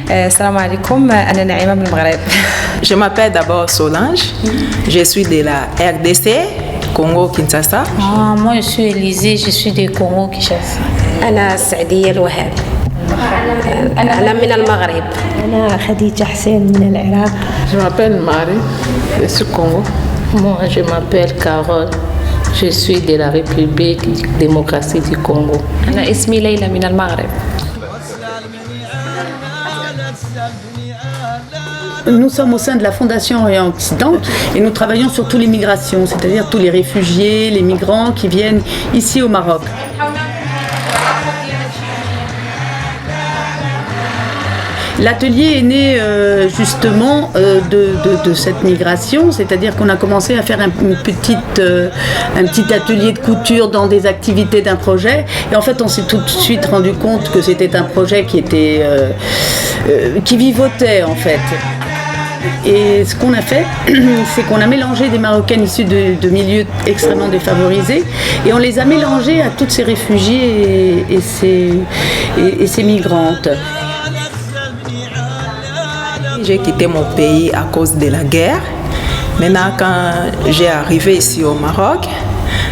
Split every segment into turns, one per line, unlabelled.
Salam alaikum, أنا نعيمة من المغرب.
Je m'appelle d'abord Solange, je suis de la RDC, Congo-Kinshasa.
Moi je suis Élisée, je suis de Congo-Kinshasa.
أنا سعدية الوهاب. أنا من المغرب.
أنا خديجة حسين من العراق.
Je m'appelle Marie, je suis Congo.
Moi je m'appelle Carole, je suis de la République démocratique du Congo.
أنا اسمي ليلى من المغرب.
Nous sommes au sein de la Fondation Orient-Occident et nous travaillons sur toutes les migrations, c'est-à-dire tous les réfugiés, les migrants qui viennent ici au Maroc. L'atelier est né justement de cette migration, c'est-à-dire qu'on a commencé à faire un petit atelier de couture dans des activités d'un projet. Et en fait, on s'est tout de suite rendu compte que c'était un projet qui vivotait en fait. Et ce qu'on a fait, c'est qu'on a mélangé des Marocaines issues de milieux extrêmement défavorisés et on les a mélangées à toutes ces réfugiés et ces migrantes.
J'ai quitté mon pays à cause de la guerre. Maintenant, quand j'ai arrivé ici au Maroc,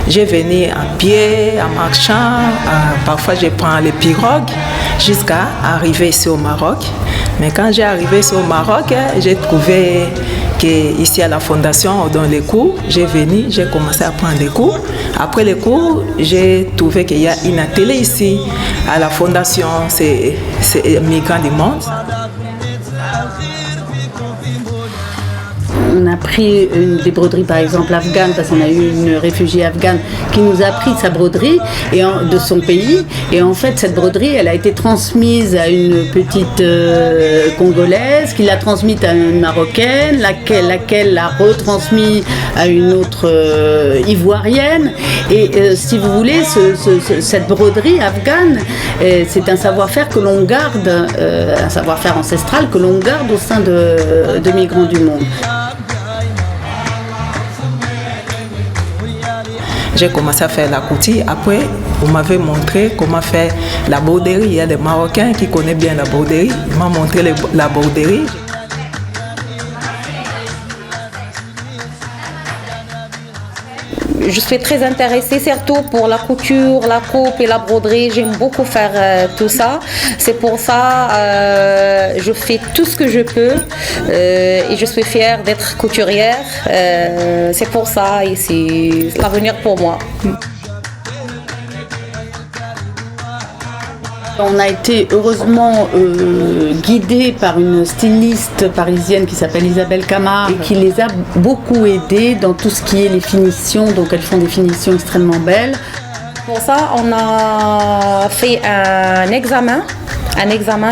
je venais à pied, en marchant, parfois je prends les pirogues jusqu'à arriver ici au Maroc. Mais quand j'ai arrivé ici au Maroc, j'ai trouvé qu'ici à la fondation, on donne les cours. J'ai commencé à prendre les cours. Après les cours, j'ai trouvé qu'il y a une atelier ici à la fondation, c'est Migrants du Monde.
On a pris des broderies par exemple afghanes parce qu'on a eu une réfugiée afghane qui nous a pris sa broderie de son pays et en fait cette broderie elle a été transmise à une petite congolaise qui l'a transmise à une marocaine laquelle l'a retransmis à une autre ivoirienne et si vous voulez cette broderie afghane c'est un savoir-faire que l'on garde un savoir-faire ancestral que l'on garde au sein de Migrants du Monde.
J'ai commencé à faire la couture. Après, on m'avait montré comment faire la broderie. Il y a des Marocains qui connaissent bien la broderie. Ils m'ont montré la broderie.
Je suis très intéressée surtout pour la couture, la coupe et la broderie. J'aime beaucoup faire tout ça. C'est pour ça je fais tout ce que je peux et je suis fière d'être couturière. C'est pour ça et c'est l'avenir pour moi.
On a été heureusement guidés par une styliste parisienne qui s'appelle Isabelle Camard et qui les a beaucoup aidés dans tout ce qui est les finitions. Donc elles font des finitions extrêmement belles.
Pour ça, on a fait un examen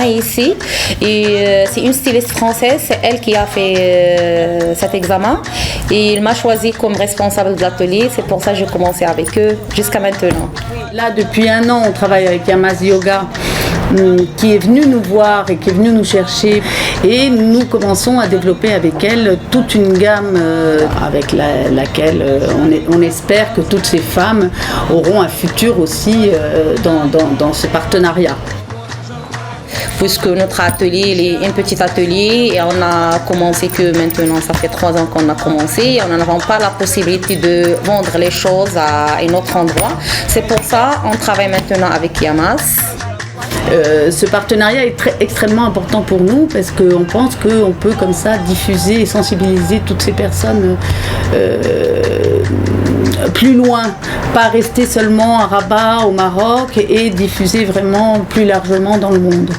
ici et c'est une styliste française, c'est elle qui a fait cet examen et il m'a choisi comme responsable de l'atelier, c'est pour ça que j'ai commencé avec eux jusqu'à maintenant.
Là depuis 1 an on travaille avec Yamaz Yoga qui est venu nous voir et qui est venu nous chercher et nous commençons à développer avec elle toute une gamme avec laquelle on espère que toutes ces femmes auront un futur aussi dans ce partenariat.
Puisque notre atelier est un petit atelier et on a commencé que maintenant, ça fait 3 ans qu'on a commencé et on n'avons pas la possibilité de vendre les choses à un autre endroit. C'est pour ça qu'on travaille maintenant avec Yamaz.
Ce partenariat est extrêmement important pour nous parce qu'on pense qu'on peut comme ça diffuser et sensibiliser toutes ces personnes plus loin, pas rester seulement à Rabat, au Maroc et diffuser vraiment plus largement dans le monde.